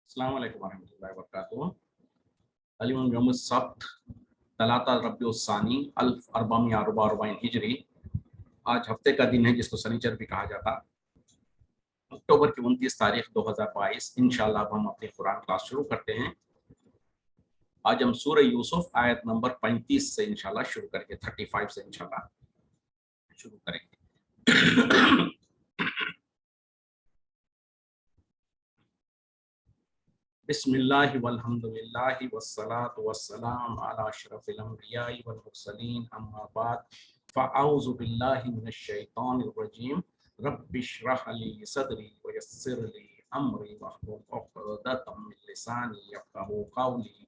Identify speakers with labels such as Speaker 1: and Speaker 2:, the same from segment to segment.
Speaker 1: अस्सलाम वालेकुम वरहमतुल्लाहि वबरकातुहू। अल-यौम यौमुस सब्त तलाता रब्बिउस-सानी अल्फ अर्बामिया अरबा अरबाइन हिजरी। आज हफ्ते का दिन है जिसको शनिचर भी कहा जाता। अक्टूबर की 29 तारीख 2022 इंशाल्लाह अब हम अपनी कुरान क्लास शुरू करते हैं। आज हम सूरह यूसुफ आयत नंबर 35 से इंशाल्लाह शुरू करेंगे, 35 से इंशाल्लाह शुरू करेंगे। बिस्मिल्लाहि वल्हम्दुलिल्लाहि वस्सलातु वस्सलाम अला अशरफिल अंबियाइ वल मुरसलीन अम्मा बाद फ़अऊज़ु बिल्लाहि मिनश शैतानिर रजीम रब्बिश्रह ली सदरी वयस्सिर ली अमरी वहलुल उक़दतम मिन लिसानी यफ़क़हू क़ौली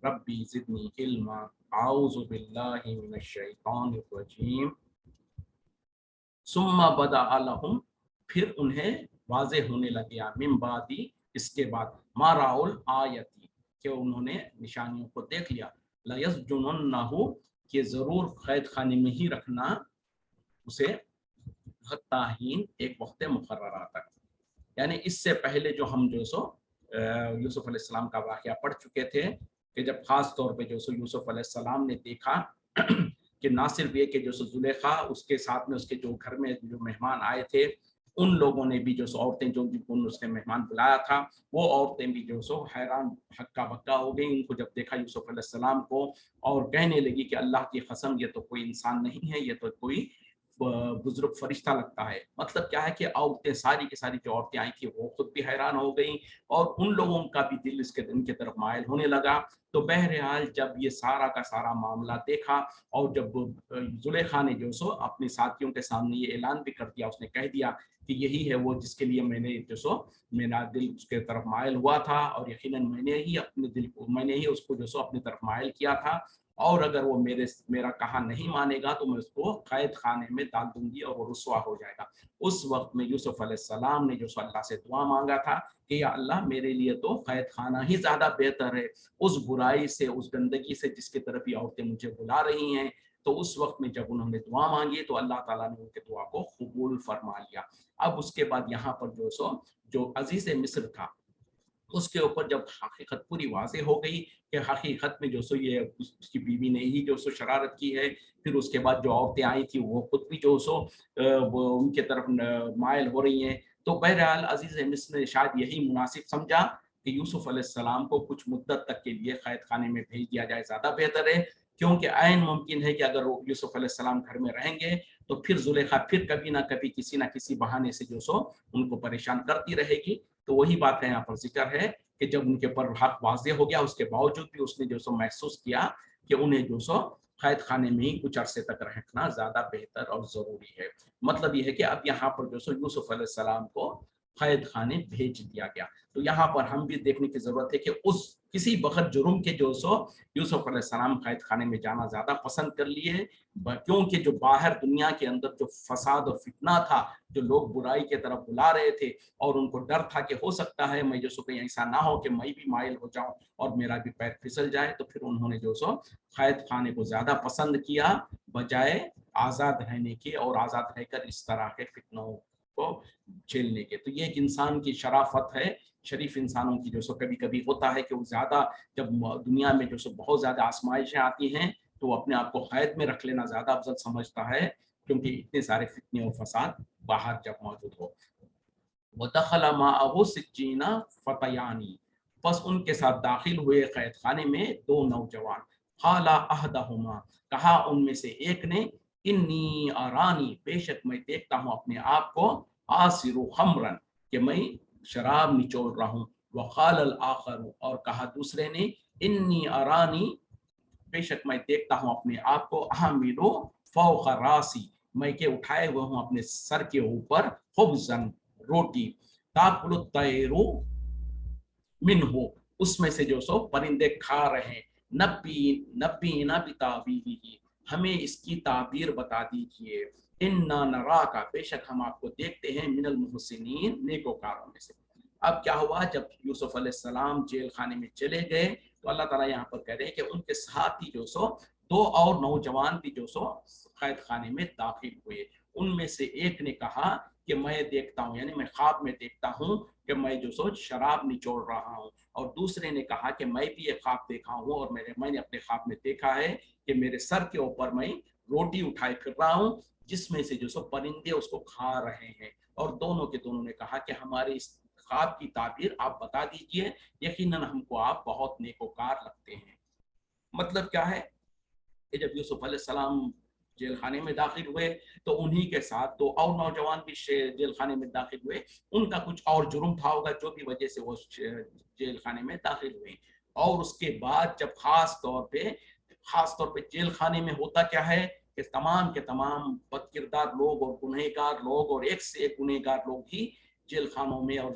Speaker 1: रब्बी ज़िदनी इल्मा अऊज़ु बिल्लाहि मिनश शैतानिर रजीम सुम्मा बदा लहुम, फिर उन्हें वाज़े होने लगे मिन बादी, इसके बाद माराउल आयती, कि उन्होंने निशानियों को देख लिया, लयस्जुनन्नहु, कि जरूर कैद खाने में ही रखना उसे हत्ता हीन, एक वक्त मुकर्ररा तक। यानी इससे पहले जो हम जो सो यूसुफ अलैहिस्सलाम का वाक़या पढ़ चुके थे कि जब खास तौर पे जो सो यूसुफ अलैहिस्सलाम ने देखा कि ना सिर्फ ये कि जो सो जुलेखा, उसके साथ में उसके जो घर में जो मेहमान आए थे उन लोगों ने भी जो सो औरतें जो जिनको उसने मेहमान बुलाया था वो औरतें भी जो सो हैरान हक्का बक्का हो गई उनको जब देखा यूसुफ अलैहिस्सलाम को, और कहने लगी कि अल्लाह की कसम ये तो कोई इंसान नहीं है, ये तो कोई बुजुर्ग फरिश्ता लगता है। मतलब क्या है कि औरतें सारी की सारी जो औरतें आई थी वो खुद भी हैरान हो गई और उन लोगों का भी दिल इसके इनके तरफ मायल होने लगा। तो बहरहाल जब ये सारा का सारा मामला देखा और जब जुलेखा ने जो सो अपने साथियों के सामने ये ऐलान भी कर दिया, उसने कह दिया कि यही है वो जिसके लिए मैंने जो सो मेरा दिल उसके तरफ मायल हुआ था और यकीनन मैंने ही उसको जो सो अपनी तरफ मायल किया था, और अगर वो मेरा कहा नहीं मानेगा तो मैं उसको कैद खाने में डाल दूंगी और वो रुस्वा हो जाएगा। उस वक्त में यूसुफ अलैहिस्सलाम ने जो अल्लाह से दुआ मांगा था कि या अल्लाह मेरे लिए तो कैद खाना ही ज्यादा बेहतर है, उस बुराई से उस गंदगी से जिसकी तरफ ये औरतें मुझे बुला रही हैं। तो उस वक्त में जब उन्होंने दुआ मांगी तो अल्लाह ताला ने उनके दुआ को कबूल फरमा लिया। अब उसके बाद यहाँ पर जो अजीज मिस्र था उसके ऊपर जब हकीकत पूरी वाज़ेह हो गई कि हकीकत में जो सो ये उसकी बीवी ने ही जो सो शरारत की है, फिर उसके बाद जो औरतें आई थी वो खुद भी जो सो वो उनके तरफ मायल हो रही हैं। तो बहरहाल अजीज़ मिस्र ने शायद यही मुनासिब समझा कि यूसुफ अलैहिस्सलाम को कुछ मुद्दत तक के लिए कैद खाने में भेज दिया जाए, ज़्यादा बेहतर है, क्योंकि ऐन मुमकिन है कि अगर वो यूसुफ अलैहिस्सलाम घर में रहेंगे तो फिर जुलेखा फिर कभी ना कभी किसी ना किसी बहाने से जो सो उनको परेशान करती रहेगी। तो वही बात है यहाँ पर जिक्र है कि जब उनके ऊपर हक वाज़ेह हो गया उसके बावजूद भी उसने जो सो महसूस किया कि उन्हें जो सो कैद खाने में ही कुछ अरसे तक रखना ज्यादा बेहतर और जरूरी है। मतलब यह है कि अब यहाँ पर जो सो यूसुफ अलैहिस्सलाम को कैद खाने भेज दिया गया। तो यहाँ पर हम भी देखने की जरूरत है कि उस किसी बखत जुर्म के जो सो यूसुफ अलैहिस्सलाम कैद खाने में जाना ज्यादा पसंद कर लिए, क्योंकि जो बाहर दुनिया के अंदर जो फसाद और फितना था, जो लोग बुराई की तरफ बुला रहे थे और उनको डर था कि हो सकता है मैं जो सो कहीं ऐसा ना हो कि मैं भी माइल हो जाऊं और मेरा भी पैर फिसल जाए, तो फिर उन्होंने जो सो कैद खाने को ज्यादा पसंद किया बजाय आजाद रहने के और आजाद रहकर इस तरह के फितनों को झेलने के। तो ये एक इंसान की शराफत है, शरीफ इंसानों की जो सो कभी कभी होता है कि वो ज्यादा जब दुनिया में जो सो बहुत ज्यादा आजमाइशें आती हैं तो वो अपने आप को कैद में रख लेना ज्यादा अफजल समझता है, क्योंकि इतने सारे फितने और फसाद बाहर जब मौजूद हो। वदखल माअहु सिज्जीना फतयानी, बस उनके साथ दाखिल हुए कैद खाने में दो नौजवान। काला अहदहुमा, कहा उनमें से एक ने, इन्नी अरानी, बेशक मैं देखता हूँ अपने आप को, आसिरु खमरन, कि मैं शराब निचोड़ रहा हूँ। वकाल अल आखर, और कहा दूसरे ने, इन्नी अरानी, बेशक मैं देखता हूँ अपने आप को, अहमिलु फौक रासी, मैं के उठाए हुए हूँ अपने सर के ऊपर, खुबजन, रोटी, ताकुलु तैरु मिन हो, उसमें से जो सो परिंदे खा रहे हैं। नब्बी नब्बी ना बिताबीही, हमें इसकी ताबीर बता दीजिए। इन्ना नरा का, बेशक हम आपको देखते हैं, मिनल मुहसिनीन, नेकोकारों में से। अब क्या हुआ, जब यूसुफ अलैहिस्सलाम जेल खाने में चले गए तो अल्लाह ताला यहाँ पर कह रहे हैं कि उनके साथ ही जो सो दो और नौजवान भी जो सो कैद खाने में दाखिल हुए। उनमें से एक ने कहा کہ میں دیکھتا ہوں، یعنی میں خواب میں دیکھتا ہوں کہ میں جو سو شراب نچوڑ رہا ہوں. اور دوسرے نے کہا کہ میں بھی ایک خواب دیکھا ہوں اور میں نے اپنے خواب میں دیکھا ہے کہ میرے سر کے اوپر میں روٹی اٹھائے پھر رہا ہوں جس میں سے جو سو پرندے اس کو کھا رہے ہیں. اور دونوں کے دونوں نے کہا کہ ہمارے اس خواب کی تعبیر آپ بتا دیجئے، یقیناً ہم کو آپ بہت نیکوکار لگتے ہیں. مطلب کیا ہے کہ جب یوسف علیہ السلام جیل خانے میں داخل ہوئے تو انہی کے ساتھ دو اور نوجوان بھی جیل خانے میں داخل ہوئے. ان کا کچھ اور جرم تھا ہوگا جو بھی وجہ سے وہ جیل خانے میں داخل ہوئے. اور اس کے بعد جب خاص طور پہ جیل خانے میں ہوتا کیا ہے کہ تمام کے تمام بد کردار لوگ اور گنہگار لوگ اور ایک سے ایک گنہگار لوگ ہی جیل خانوں میں اور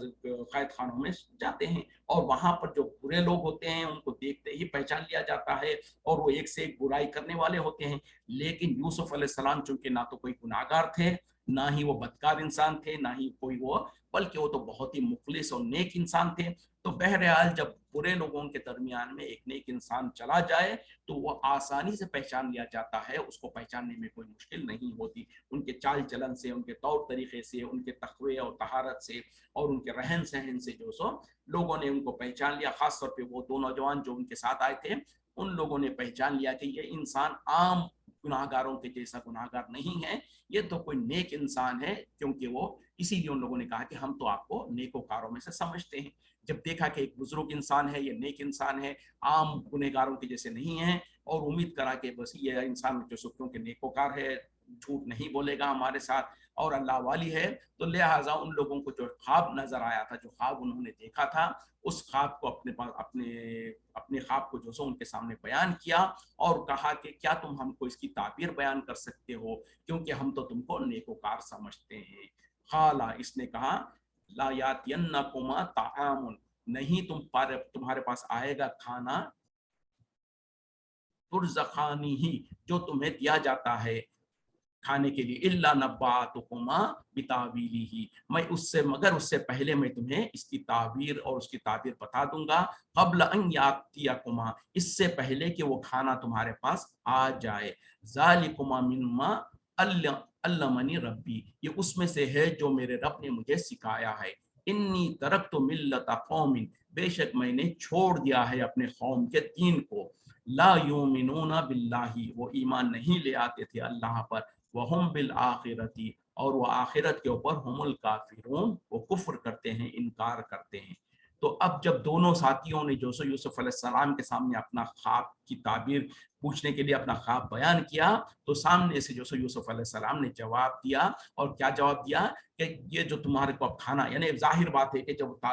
Speaker 1: قید خانوں میں جاتے ہیں. اور وہاں پر جو برے لوگ ہوتے ہیں ان کو دیکھتے ہی پہچان لیا جاتا ہے اور وہ ایک سے ایک برائی کرنے والے ہوتے ہیں. لیکن یوسف علیہ السلام چونکہ نہ تو کوئی گناہگار تھے، نہ ہی وہ بدکار انسان تھے، نہ ہی کوئی وہ، بلکہ وہ تو بہت ہی مخلص اور نیک انسان تھے. تو بہرحال جب برے لوگوں کے درمیان میں ایک نیک انسان چلا جائے تو وہ آسانی سے پہچان لیا جاتا ہے، اس کو پہچاننے میں کوئی مشکل نہیں ہوتی. ان کے چال چلن سے، ان کے طور طریقے سے، ان کے تقوی اور طہارت سے اور ان کے رہن سہن سے جو سو لوگوں نے ان کو پہچان لیا. خاص طور پہ وہ دو نوجوان جو ان کے ساتھ آئے تھے ان لوگوں نے پہچان لیا کہ یہ انسان عام گناہگاروں کے جیسا گناہگار نہیں ہے، یہ تو کوئی نیک انسان ہے. کیونکہ وہ اسی لیے ان لوگوں نے کہا کہ ہم تو آپ کو نیکوکاروں میں سے سمجھتے ہیں. جب دیکھا کہ ایک بزرگ انسان ہے، یہ نیک انسان ہے، عام گنہگاروں کے جیسے نہیں ہے، اور امید کرا کہ بس یہ انسان جو سکھوں کے نیکوکار ہے، جھوٹ نہیں بولے گا ہمارے ساتھ اور اللہ والی ہے، تو لہٰذا ان لوگوں کو جو خواب نظر آیا تھا، جو خواب انہوں نے دیکھا تھا، اس خواب کو اپنے خواب کو جو سو ان کے سامنے بیان کیا اور کہا کہ کیا تم ہم کو اس کی تعبیر بیان کر سکتے ہو، کیونکہ ہم تو تم کو نیکوکار سمجھتے ہیں. قالا، اس نے کہا، لا یاتینکما طعام، نہیں تمہارے پاس آئے گا کھانا، ترزقانی ہی، جو تمہیں دیا جاتا ہے کھانے کے لیے، الا نباتکما بتاویلہ، مگر اس سے پہلے میں تمہیں اس کی تعبیر اور اس کی تعبیر بتا دوں گا، قبل ان یاتیکما، اس سے پہلے کہ وہ کھانا تمہارے پاس آ جائے. ذالکما مما علمنی ربی، یہ اس میں سے ہے جو میرے رب نے مجھے سکھایا ہے. انی ترکت ملت قوم، بے شک میں نے چھوڑ دیا ہے اپنے قوم کے دین کو، لا یؤمنون باللہ، وہ ایمان نہیں لے آتے تھے اللہ پر، وہم بالآخرتی، اور وہ آخرت کے اوپر ہم الکافرون، وہ کفر کرتے ہیں، انکار کرتے ہیں. تو اب جب دونوں ساتھیوں نے جو سو یوسف علیہ السلام کے سامنے اپنا خواب کی تعبیر پوچھنے کے لیے اپنا خواب بیان کیا، تو سامنے سے جو سو یوسف علیہ السلام نے جواب دیا. اور کیا جواب دیا کہ یہ جو تمہارے کو اب کھانا، یعنی ظاہر بات ہے کہ جب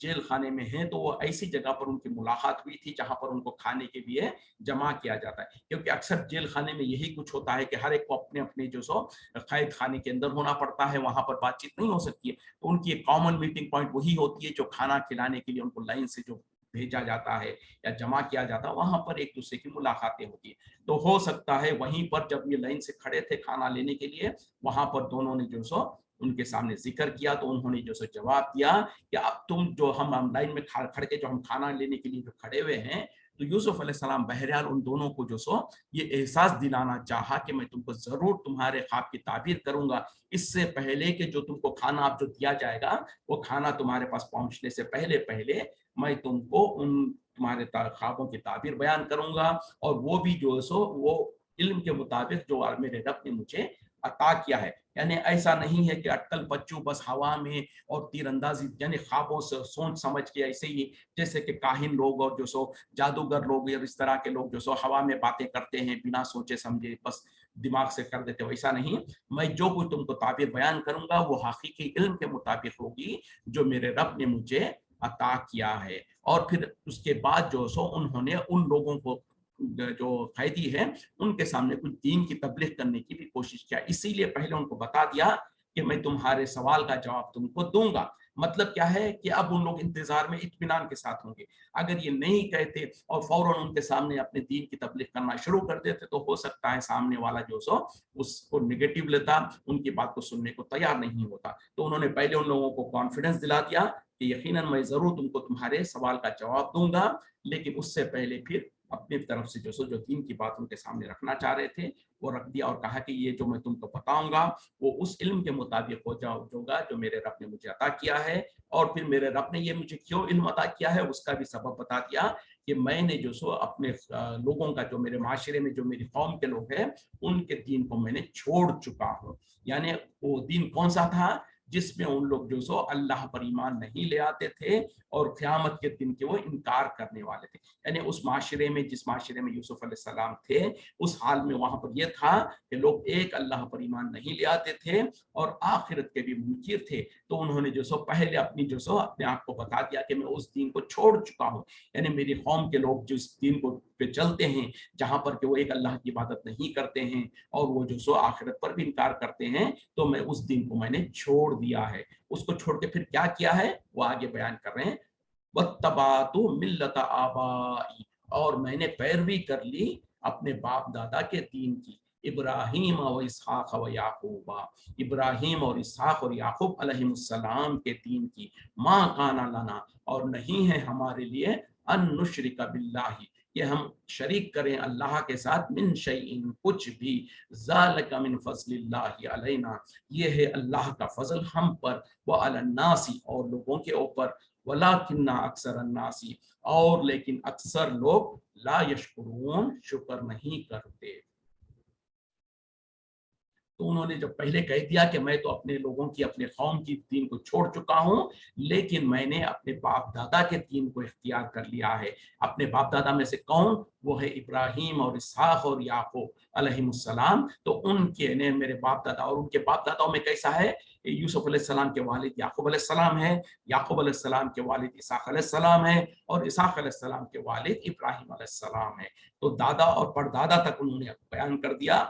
Speaker 1: جیل خانے میں ہیں تو وہ ایسی جگہ پر ان کی ملاقات ہوئی تھی جہاں پر ان کو کھانے کے لیے جمع کیا جاتا ہے، کیونکہ اکثر جیل خانے میں یہی کچھ ہوتا ہے کہ ہر ایک کو اپنے اپنے جو سو قید خانے کے اندر ہونا پڑتا ہے، وہاں پر بات چیت نہیں ہو سکتی ہے. تو ان کی ایک کامن میٹنگ پوائنٹ وہی ہوتی ہے جو کھانا کھلانے کے لیے ان کو لائن سے جو بھیجا جاتا ہے یا جمع کیا جاتا ہے، وہاں پر ایک دوسرے کی ملاقاتیں ہوتی ہیں. تو ہو سکتا ہے وہیں پر جب یہ لائن سے کھڑے تھے کھانا لینے کے لیے، وہاں پر دونوں نے جو سو ان کے سامنے ذکر کیا، تو انہوں نے جو سو جواب دیا کہ اب تم جو ہم لائن میں کھڑ کے جو ہم کھانا لینے کے لیے جو کھڑے ہوئے ہیں. تو یوسف علیہ السلام بہرحال ان دونوں کو جو سو یہ احساس دلانا چاہا کہ میں تم کو ضرور تمہارے خواب کی تعبیر کروں گا، اس سے پہلے کہ جو تم کو کھانا اب جو دیا جائے گا، وہ کھانا تمہارے پاس پہنچنے سے پہلے میں تم کو ان تمہارے خوابوں کی تعبیر بیان کروں گا، اور وہ بھی جو سو وہ علم کے مطابق جو میرے رب نے مجھے عطا کیا ہے. یعنی ایسا نہیں ہے کہ اٹکل بچوں بس ہوا میں اور تیر اندازی، یعنی خوابوں سے سوچ سمجھ کے ایسے ہی جیسے کہ کاہن لوگ اور جو سو جادوگر لوگ اور اس طرح کے لوگ جو سو ہوا میں باتیں کرتے ہیں بنا سوچے سمجھے، بس دماغ سے کر دیتے، ویسا نہیں. میں جو کچھ تم کو تعبیر بیان کروں گا وہ حقیقی علم کے مطابق ہوگی جو میرے رب نے مجھے عطا کیا ہے. اور پھر اس کے بعد جو سو انہوں نے ان لوگوں کو جو قیدی ہے ان کے سامنے کچھ دین کی تبلیغ کرنے کی بھی کوشش کیا. اسی لیے پہلے ان کو بتا دیا کہ میں تمہارے سوال کا جواب تم کو دوں گا. مطلب کیا ہے کہ اب ان لوگ انتظار میں اطمینان کے ساتھ ہوں گے. اگر یہ نہیں کہتے اور فوراً ان کے سامنے اپنے دین کی تبلیغ کرنا شروع کر دیتے تو ہو سکتا ہے سامنے والا جو سو اس کو نگیٹو لیتا، ان کی بات کو سننے کو تیار نہیں ہوتا. تو انہوں نے پہلے ان لوگوں کو کانفیڈنس دلا دیا کہ یقیناً میں ضرور تم کو تمہارے سوال کا جواب دوں گا، لیکن اس سے پہلے پھر अपनी तरफ से जो दीन की बात उनके सामने रखना चाह रहे थे वो रख दिया, और कहा कि ये जो मैं तुमको बताऊंगा वो उस इल्म के मुताबिक होगा जो मेरे रब ने मुझे अता किया है। और फिर मेरे रब ने ये मुझे क्यों इल्म अता किया है उसका भी सबब बता दिया कि मैंने जो सो अपने लोगों का, जो मेरे माशरे में जो मेरी कौम के लोग हैं उनके दीन को मैंने छोड़ चुका हूँ। यानी वो दीन कौन सा था जिसमें उन लोग जो सो अल्लाह पर ईमान नहीं ले आते थे और क़यामत के दिन के वो इनकार करने वाले थे। यानी उस माशरे में, जिस माशरे में यूसुफ अलैहिस्सलाम थे, उस हाल में वहां पर यह था कि लोग एक अल्लाह पर ईमान नहीं ले आते थे और आखिरत के भी मुनकिर थे। तो उन्होंने जो सो पहले अपने आप को बता दिया कि मैं उस दीन को छोड़ चुका हूँ। यानी मेरी कौम के लोग जिस दीन को पे चलते हैं जहां पर कि वो एक अल्लाह की इबादत नहीं करते हैं और वो जो सो आखिरत पर भी इनकार करते हैं, तो मैं उस दीन को मैंने छोड़ दिया है। उसको छोड़ के फिर क्या किया है वो आगे बयान कर रहे हैं। वत्तबातु मिल्लत आबाई, और मैंने पैरवी कर ली अपने बाप दादा के दीन की। इब्राहिम व इसहाक व याकूबा, इब्राहिम और इसहाक और याकूब अलैहिमुस्सलाम के दीन की। माँ काना लना, और नहीं है हमारे लिए अन नुशरिका बिल्लाहि, कि हम शरीक करें अल्लाह के साथ, मिन शैइन कुछ भी, ज़ालिका मिन फज़लिल्लाहि अलैना, ये है अल्लाह का फजल हम पर, व अलन्नासी, और लोगों के ऊपर, वलाकिन्ना अक्सर अन्नासी, और लेकिन अक्सर लोग, ला यशकुरून, शुक्र नहीं करते। तो उन्होंने जब पहले कह दिया कि मैं तो अपने लोगों की, अपने कौम की दीन को छोड़ चुका हूँ, लेकिन मैंने अपने बाप दादा के दीन को इख्तियार कर लिया है। अपने बाप दादा में से कौन? वो है इब्राहिम और इसहाक और याकूब अलैहिमुस्सलाम। तो उनके ने मेरे बाप दादा, और उनके बाप दादाओं में कैसा है? यूसुफ अलैहिस्सलाम के वालिद याकूब अलैहिस्सलाम है, याकूब अलैहिस्सलाम के वालिद इसहाक अलैहिस्सलाम है, और इसहाक अलैहिस्सलाम के वालिद इब्राहिम अलैहिस्सलाम है। तो दादा और परदादा तक उन्होंने बयान कर दिया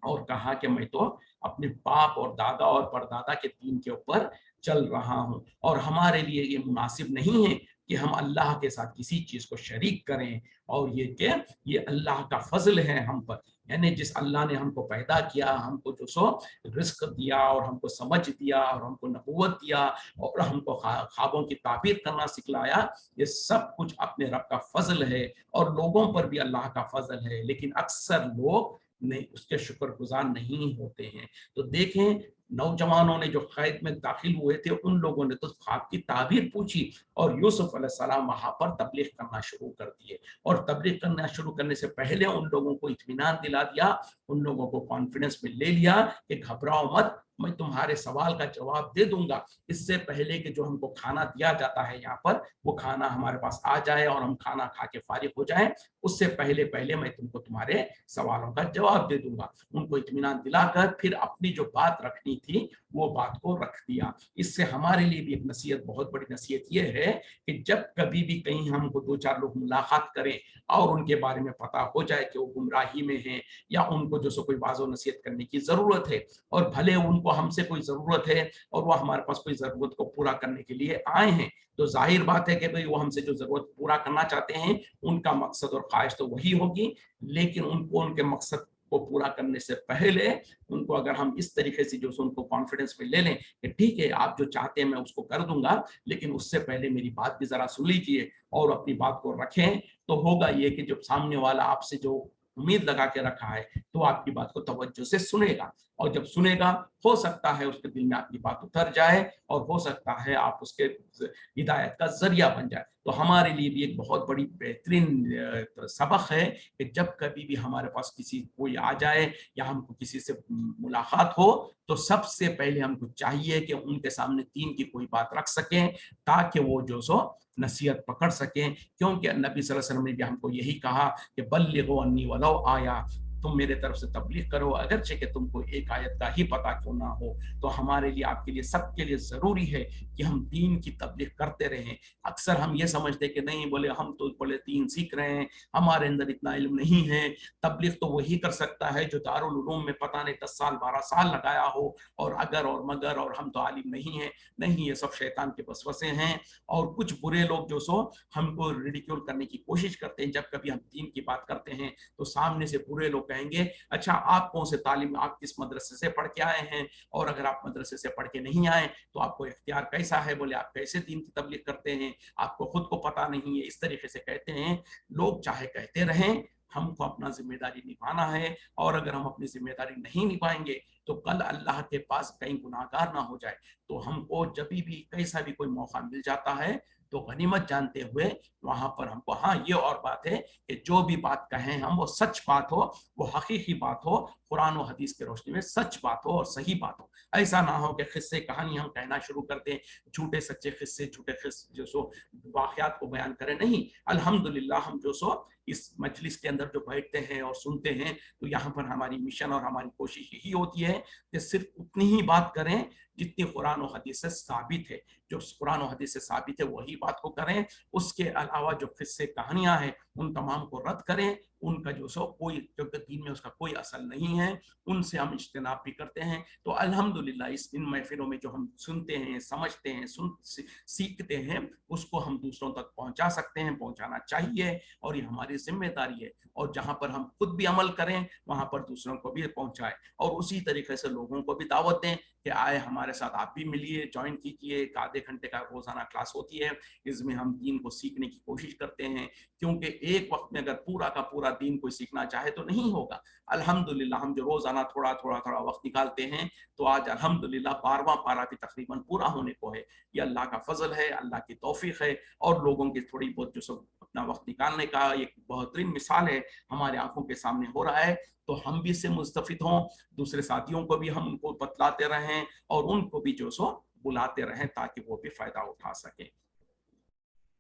Speaker 1: और कहा कि मैं तो अपने बाप और दादा और परदादा के दीन के ऊपर चल रहा हूं, और हमारे लिए ये मुनासिब नहीं है कि हम अल्लाह के साथ किसी चीज को शरीक करें। और ये अल्लाह का फजल है हम पर। यानी जिस अल्लाह ने हमको पैदा किया, हमको जो सो रिस्क दिया और हमको समझ दिया और हमको नबूवत दिया और हमको ख्वाबों की ताबीर करना सिखलाया, ये सब कुछ अपने रब का फजल है और लोगों पर भी अल्लाह का फजल है। लेकिन अक्सर लोग नहीं, उसके शुक्रगुजार नहीं होते हैं। तो देखें, नौजवानों ने जो कैद में दाखिल हुए थे उन लोगों ने तो ख्वाब की ताबीर पूछी और यूसुफ अलैहिस्सलाम वहां पर तबलीग करना शुरू कर दिए। और तबलीग करना शुरू करने से पहले उन लोगों को इत्मीनान दिला दिया, उन लोगों को कॉन्फिडेंस में ले लिया कि घबराओ मत, मैं तुम्हारे सवाल का जवाब दे दूंगा। इससे पहले कि जो हमको खाना दिया जाता है यहाँ पर, वो खाना हमारे पास आ जाए और हम खाना खा के फारिग हो जाएं, उससे पहले पहले मैं तुमको तुम्हारे सवालों का जवाब दे दूंगा। उनको इत्मीनान दिलाकर फिर अपनी जो बात रखनी थी वो बात को रख दिया। इससे हमारे लिए भी एक नसीहत, बहुत बड़ी नसीहत ये है कि जब कभी भी कहीं हमको दो चार लोग मुलाकात करें और उनके बारे में पता हो जाए कि वो गुमराही में हैं या उनको जो सो कोई वाज़ो नसीहत करने की ज़रूरत है, और भले उनको हमसे कोई ज़रूरत है और वो हमारे पास कोई ज़रूरत को पूरा करने के लिए आए हैं, तो जाहिर बात है कि भाई वो हमसे जो ज़रूरत पूरा करना चाहते हैं उनका मकसद और ख्वाहिश तो वही होगी। लेकिन उनको उनके मकसद को पूरा करने से पहले उनको अगर हम इस तरीके से जो उनको कॉन्फिडेंस में ले लें कि ठीक है आप जो चाहते हैं मैं उसको कर दूंगा, लेकिन उससे पहले मेरी बात भी जरा सुन लीजिए और अपनी बात को रखें, तो होगा ये कि जब सामने वाला आपसे जो उम्मीद लगा के रखा है तो आपकी बात को तवज्जो से सुनेगा, और जब सुनेगा हो सकता है उसके दिल में आपकी बात उतर जाए और हो सकता है आप उसके हिदायत का जरिया बन जाए। तो हमारे लिए भी एक बहुत बड़ी बेहतरीन सबक है कि जब कभी भी हमारे पास किसी कोई आ जाए या हमको किसी से मुलाकात हो, तो सबसे पहले हमको चाहिए कि उनके सामने दीन की कोई बात रख सकें ताकि वो जो सो नसीहत पकड़ सकें। क्योंकि नबी सल्लल्लाहु अलैहि वसल्लम ने भी हमको यही कहा कि बल्लिगु अन्नी वलौ आया, तुम मेरे तरफ से तबलीग करो अगरचे कि तुमको एक आयत का ही पता क्यों ना हो। तो हमारे लिए, आपके लिए, सबके लिए ज़रूरी है कि हम दीन की तबलीग करते रहें। अक्सर हम ये समझते कि नहीं, बोले हम तो बोले दीन सीख रहे हैं, हमारे अंदर इतना इल्म नहीं है, तबलीग तो वही कर सकता है जो दारुल उलूम में पता नहीं 10 साल 12 साल लगाया हो, और अगर और मगर और हम तो आलिम नहीं है। नहीं, ये सब शैतान के वसवसे हैं और कुछ बुरे लोग जो सो हमको रिडिक्यूल करने की कोशिश करते हैं। जब कभी हम दीन की बात करते हैं तो सामने से बुरे लोग कहेंगे अच्छा आप कौन से तालीम, आप किस मदरसे से पढ़ के आए हैं, और अगर आप मदरसे से पढ़ के नहीं आए तो आपको इख्तियार कैसा है, बोले आप कैसे दीन की तबलीग करते हैं, आपको खुद को पता नहीं है, इस तरीके से कहते हैं। लोग चाहे कहते रहें, हमको अपना जिम्मेदारी निभाना है, और अगर हम अपनी जिम्मेदारी नहीं निभाएंगे तो कल अल्लाह के पास कहीं गुनाहगार ना हो जाए। तो हमको जब भी कैसा भी कोई मौका मिल जाता है तो गनीमत जानते हुए वहां पर हमको, हाँ ये और बात है कि जो भी बात कहें हम वो सच बात हो, वो हकीकी बात हो, कुरान और हदीस की रोशनी में सच बात हो और सही बात हो। ऐसा ना हो कि किस्से कहानी हम कहना शुरू कर दें, झूठे सच्चे किस्से, झूठे किस्से जो सो वाकयात को बयान करें। नहीं, अल्हम्दुलिल्लाह हम जो सो इस मजलिस के अंदर जो बैठते हैं और सुनते हैं तो यहाँ पर हमारी मिशन और हमारी कोशिश यही होती है कि सिर्फ उतनी ही बात करें जितनी कुरान और हदीस से साबित है। जो कुरान और हदीस से साबित है वही बात को करें, उसके अलावा जो किस्से कहानियां हैं उन तमाम को रद्द करें, उनका जो सो कोई, जो दीन में उसका कोई असल नहीं है, उनसे हम इज्तिनाब भी करते हैं। तो अल्हम्दुलिल्लाह इस इन महफिलों में जो हम सुनते हैं, समझते हैं, सीखते हैं, उसको हम दूसरों तक पहुंचा सकते हैं, पहुंचाना चाहिए, और ये हमारी जिम्मेदारी है। और जहां पर हम खुद भी अमल करें वहां पर दूसरों को भी पहुंचाएं, और उसी तरीके से लोगों को भी दावत दें कि आए हमारे साथ, आप भी मिलिए, ज्वाइन कीजिए। एक आधे घंटे का रोजाना क्लास होती है, इसमें हम दीन को सीखने की कोशिश करते हैं, क्योंकि एक वक्त में अगर पूरा का पूरा दीन कोई सीखना चाहे तो नहीं होगा। अल्हम्दुलिल्लाह हम जो रोजाना थोड़ा थोड़ा वक्त निकालते हैं, तो आज अल्हम्दुलिल्लाह 12वां पारा भी तकरीबन पूरा होने को है। ये अल्लाह का फजल है, अल्लाह की तौफीक है, और लोगों की थोड़ी बहुत जो सब अपना वक्त निकालने का एक बेहतरीन मिसाल है हमारे आंखों के सामने हो रहा है। तो हम भी इससे मुस्तफिद हों, दूसरे साथियों को भी हम उनको बतलाते रहें, और उनको भी जो सो बुलाते रहें ताकि वो भी फायदा उठा सके।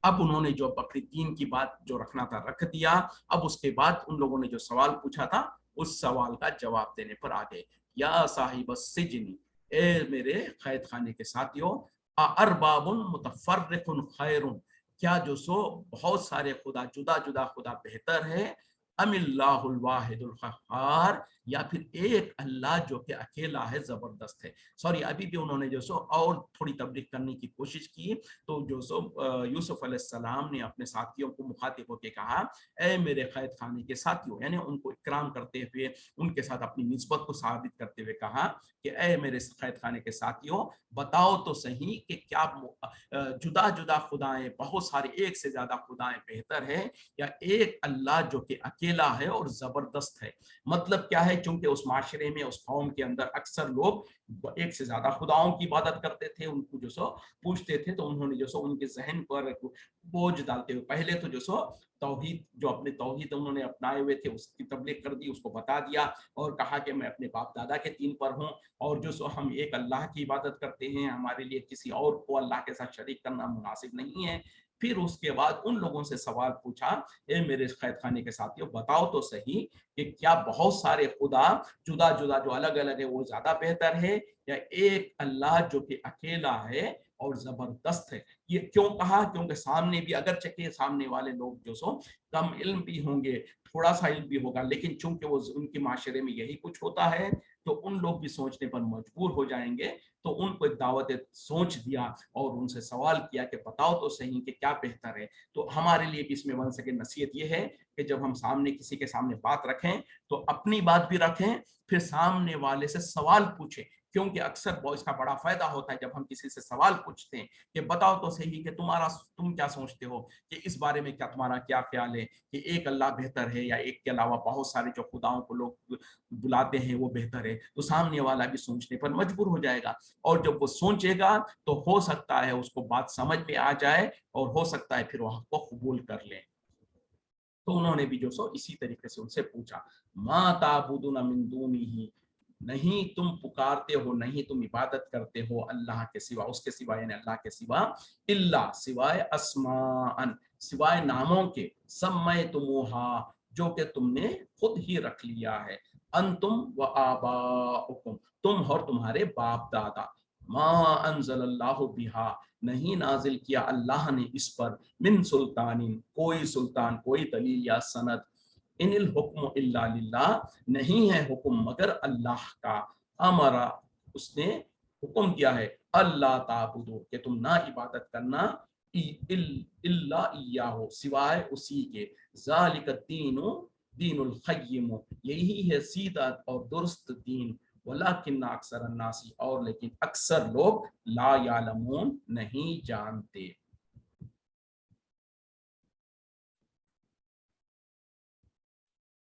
Speaker 1: अब उन्होंने जो बकरीदीन की बात जो रखना था रख दिया। अब उसके बाद उन लोगों ने जो सवाल पूछा था उस सवाल का जवाब देने पर आ गए। या साहिब सिजनी, ए मेरे कैद खाने के साथियों, अरबाबुन मुतफर्रिकुन खैरुन, क्या जो सो बहुत सारे खुदा, जुदा जुदा खुदा बेहतर है, अमिल्लाहुल वाहिदुल कहार, या फिर एक अल्लाह जो कि अकेला है, जबरदस्त है। सॉरी, अभी भी उन्होंने जो सो और थोड़ी तबलीग करने की कोशिश की। तो जो सो यूसुफ अलैहिस्सलाम ने अपने साथियों को मुखातिब होकर कहा, ए मेरे कैद खाने के साथियों, यानी उनको इकराम करते हुए, उनके साथ अपनी निस्बत को साबित करते हुए कहा कि ए मेरे कैद खाने के साथियों, बताओ तो सही कि क्या जुदा जुदा खुदाएं, बहुत सारे, एक से ज्यादा खुदाएं बेहतर है, या एक अल्लाह जो कि अकेला है और जबरदस्त है। मतलब क्या है, चूंकि उस माशरे में, उस कौम के अंदर अक्सर लोग एक से ज्यादा खुदाओं की इबादत करते थे, उनको जो सो पूछते थे, तो उन्होंने जो सो उनके जहन पर बोझ डालते हुए पहले तो जो सो तौहीद, जो अपने तौहीद उन्होंने अपनाए हुए थे उसकी तबलीग कर दी, उसको बता दिया, और कहा कि मैं अपने बाप दादा के दीन पर हूँ, और जो सो हम एक अल्लाह की इबादत करते हैं, हमारे लिए किसी और को अल्लाह के साथ शरीक करना मुनासिब नहीं है। फिर उसके बाद उन लोगों से सवाल पूछा, ए मेरे कैद खाने के साथियों, बताओ तो सही कि क्या बहुत सारे खुदा, जुदा जुदा जो अलग अलग है, वो ज्यादा बेहतर है, या एक अल्लाह जो कि अकेला है और जबरदस्त है। ये क्यों कहा, क्योंकि सामने भी, अगर चके सामने वाले लोग जो सो कम इल्म भी होंगे, थोड़ा सा इल्म भी होगा, लेकिन चूंकि वो उनके माशरे में यही कुछ होता है, तो उन लोग भी सोचने पर मजबूर हो जाएंगे। तो उनको एक दावत सोच दिया और उनसे सवाल किया कि बताओ तो सही कि क्या बेहतर है। तो हमारे लिए भी इसमें बन सके नसीहत ये है कि जब हम सामने किसी के सामने बात रखें तो अपनी बात भी रखें, फिर सामने वाले से सवाल पूछें, क्योंकि अक्सर इसका बड़ा फायदा होता है जब हम किसी से सवाल पूछते हैं कि बताओ तो सही कि तुम क्या सोचते हो, कि इस बारे में क्या तुम्हारा क्या ख्याल है, कि एक अल्लाह बेहतर है या एक के अलावा बहुत सारे जो खुदाओं को लोग बुलाते हैं वो बेहतर है। तो सामने वाला भी सोचने पर मजबूर हो जाएगा, और जब वो सोचेगा तो हो सकता है उसको बात समझ में आ जाए, और हो सकता है फिर वो हक को कबूल कर ले। तो उन्होंने भी जो सो इसी तरीके से उनसे पूछा, मा ताबुदुना मिन दूनिही, नहीं तुम पुकारते हो, नहीं तुम इबादत करते हो अल्लाह के सिवा, उसके सिवा यानी अल्लाह के सिवा, इल्ला सिवाय, अस्मान सिवाय नामों के, समय तुमुहा जो कि तुमने खुद ही रख लिया है, अंतुम व आबाउकुम, तुम और तुम्हारे बाप दादा, मा अंजलल्लाहु बिहा, नहीं नाजिल किया अल्लाह ने इस पर, मिन सुल्तानिन, कोई सुल्तान, कोई दलील या सनद, इनिल हुक्म इल्ला लिल्लाह, नहीं है हुक्म मगर अल्लाह का, अमरा, उसने हुक्म दिया है, अल्लाह ताबुदु, कि तुम ना इबादत करना, इल्ला इय्याहु, सिवाय उसी के, ज़ालिका दीनु दीनुल क़य्यिम, यही है सीधा और दुरुस्त दीन, वलाकिन अक्सर अन्नासी, और लेकिन अक्सर लोग ला यालमून, नहीं जानते।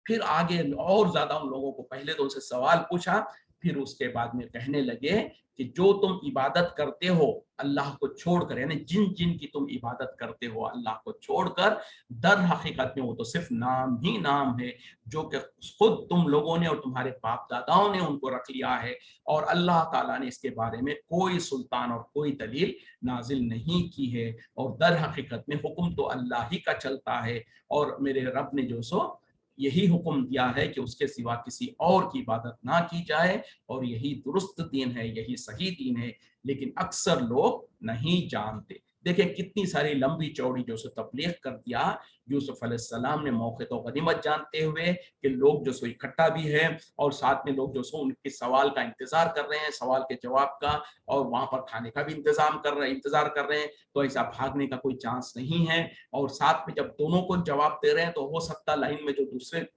Speaker 1: फिर आगे और ज्यादा उन लोगों को, पहले तो उनसे सवाल पूछा, फिर उसके बाद में कहने लगे कि जो तुम इबादत करते हो अल्लाह को छोड़कर, यानी जिन जिन की तुम इबादत करते हो अल्लाह को छोड़कर, दर हकीकत में वो तो सिर्फ नाम ही नाम है, जो कि खुद तुम लोगों ने और तुम्हारे बाप दादाओं ने उनको रख लिया है, और अल्लाह ताला ने इसके बारे में कोई सुल्तान और कोई दलील नाजिल नहीं की है। और दर हकीकत में हुक्म तो अल्लाह ही का चलता है, और मेरे रब ने जो सो यही हुक्म दिया है कि उसके सिवा किसी और की इबादत ना की जाए, और यही दुरुस्त दीन है, यही सही दीन है, लेकिन अक्सर लोग नहीं जानते। देखिए कितनी सारी लंबी चौड़ी जो सो तबलीग कर दिया यूसुफ अलैहिस्सलाम ने, मौके तो गनीमत जानते हुए कि लोग जो सो इकट्ठा भी है, और साथ में लोग जो सो उनके सवाल का इंतजार कर रहे हैं, सवाल के जवाब का, और वहां पर खाने का भी इंतजार कर रहे हैं, तो ऐसा भागने का कोई चांस नहीं है। और साथ में जब दोनों को जवाब दे रहे हैं तो हो सकता है लाइन में जो दूसरे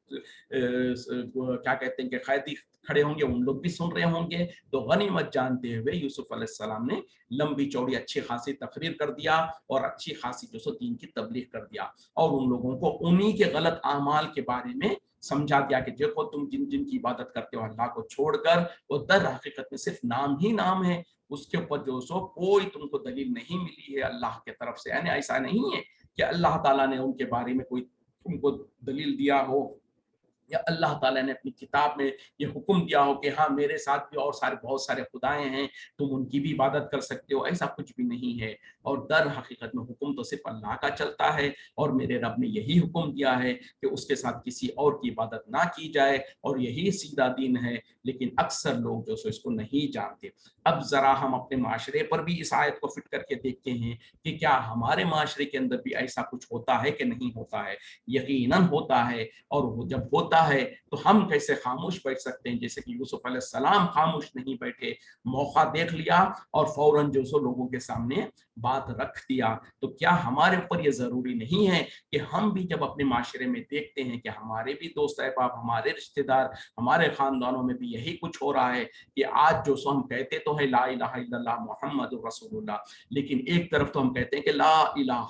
Speaker 1: क्या कहते हैं कि कैदी खड़े होंगे, उन लोग भी सुन रहे होंगे। तो गनीमत जानते हुए यूसुफ अलैहिस्सलाम ने लंबी चौड़ी अच्छी खासी तकरीर कर दिया, और अच्छी खासी जो सो दीन की तबलीग कर दिया, और उन लोगों को उन्हीं के गलत आमाल के बारे में समझा दिया कि देखो तुम जिन जिन की इबादत करते हो अल्लाह को छोड़कर, वो दर हकीकत में सिर्फ नाम ही नाम है, उसके ऊपर जो सो कोई तुमको दलील नहीं मिली है अल्लाह के तरफ से। यानी ऐसा नहीं है कि अल्लाह ताला ने उनके बारे में कोई तुमको दलील दिया हो, या अल्लाह ताला ने अपनी किताब में ये हुक्म दिया हो कि हाँ मेरे साथ भी और सारे बहुत सारे खुदाएं हैं, तुम उनकी भी इबादत कर सकते हो, ऐसा कुछ भी नहीं है। और दर हकीकत में हुक्म तो सिर्फ अल्लाह का चलता है, और मेरे रब ने यही हुक्म दिया है कि उसके साथ किसी और की इबादत ना की जाए, और यही सीधा दीन है, लेकिन अक्सर लोग जो सो इसको नहीं जानते। अब जरा हम अपने माशरे पर भी इस आयत को फिट करके देखते हैं कि क्या हमारे माशरे के अंदर भी ऐसा कुछ होता है कि नहीं होता है। यकीनन होता है, और वो जब होता है तो हम कैसे खामोश बैठ सकते हैं, जैसे कि यूसुफ अलैहिस्सलाम खामोश नहीं बैठे, मौका देख लिया और फौरन जो सो लोगों के सामने बात रख दिया। तो क्या हमारे ऊपर ये जरूरी नहीं है कि हम भी जब अपने माशरे में देखते हैं कि हमारे भी दोस्त अहबाब, हमारे रिश्तेदार, हमारे खानदानों में भी यही कुछ हो रहा है कि आज जो सो हम कहते तो है ला इलाहा इल्लल्लाह मुहम्मदुर रसूलुल्लाह, लेकिन एक तरफ तो हम कहते हैं कि ला इलाहा,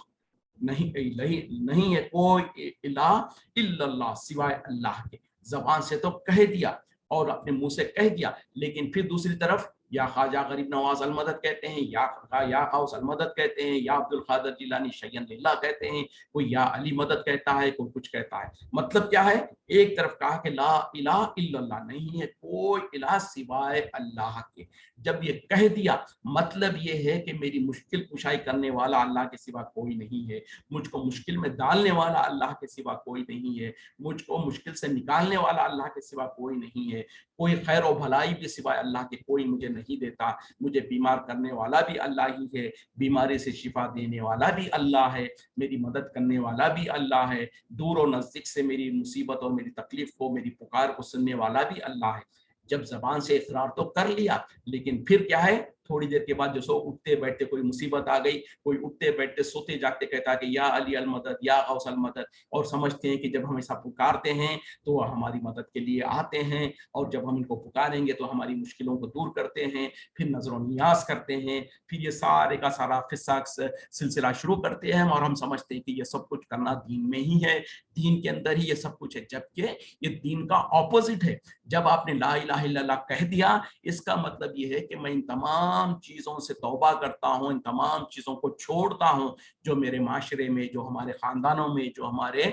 Speaker 1: नहीं नहीं नहीं है कोई इला इल्लल्लाह सिवाय अल्लाह के, जबान से तो कह दिया और अपने मुंह से कह दिया, लेकिन फिर दूसरी तरफ या ख्वाजा गरीब नवाज अल मदद कहते हैं, या गौस अल मदद कहते हैं, या अब्दुल कादिर जिलानी शय्यन लिल्लाह कहते हैं, कोई या अली मदद कहता है, कोई कुछ कहता है। मतलब क्या है, एक तरफ कहा कि ला इलाहा इल्लल्लाह, नहीं है कोई इलाह सिवाय अल्लाह के। जब ये कह दिया मतलब ये है कि मेरी मुश्किल कुशाई करने वाला अल्लाह के सिवा कोई नहीं है, मुझको मुश्किल में डालने वाला अल्लाह के सिवा कोई नहीं है, मुझको मुश्किल से निकालने वाला अल्लाह के सिवा कोई नहीं है, कोई खैर और भलाई भी सिवाय अल्लाह के कोई मुझे नहीं देता, मुझे बीमार करने वाला भी अल्लाह ही है, बीमारी से शिफा देने वाला भी अल्लाह है, मेरी मदद करने वाला भी अल्लाह है, दूर और नजदीक से मेरी मुसीबत और मेरी तकलीफ को, मेरी पुकार को सुनने वाला भी अल्लाह है। जब जबान से इकरार तो कर लिया, लेकिन फिर क्या है, थोड़ी देर के बाद जो सो उठते बैठते कोई मुसीबत आ गई, कोई उठते बैठते सोते जागते कहता है कि या अली अल मदद, या गौस अल मदद, और समझते हैं कि जब हम ऐसा पुकारते हैं तो वह हमारी मदद के लिए आते हैं, और जब हम इनको पुकारेंगे तो हमारी मुश्किलों को दूर करते हैं, फिर नजर नियाज करते हैं, फिर ये सारे का सारा किस्सा सिलसिला शुरू करते हैं, और हम समझते हैं कि ये सब कुछ करना दीन में ही है, दीन के अंदर ही ये सब कुछ है, जबकि ये दीन का ऑपोजिट है। जब आपने ला इलाहा इल्लल्लाह कह दिया, इसका मतलब ये है कि मैं इन तमाम चीजों से तौबा करता हूँ, इन तमाम चीजों को छोड़ता हूँ जो मेरे माशरे में, जो हमारे खानदानों में, जो हमारे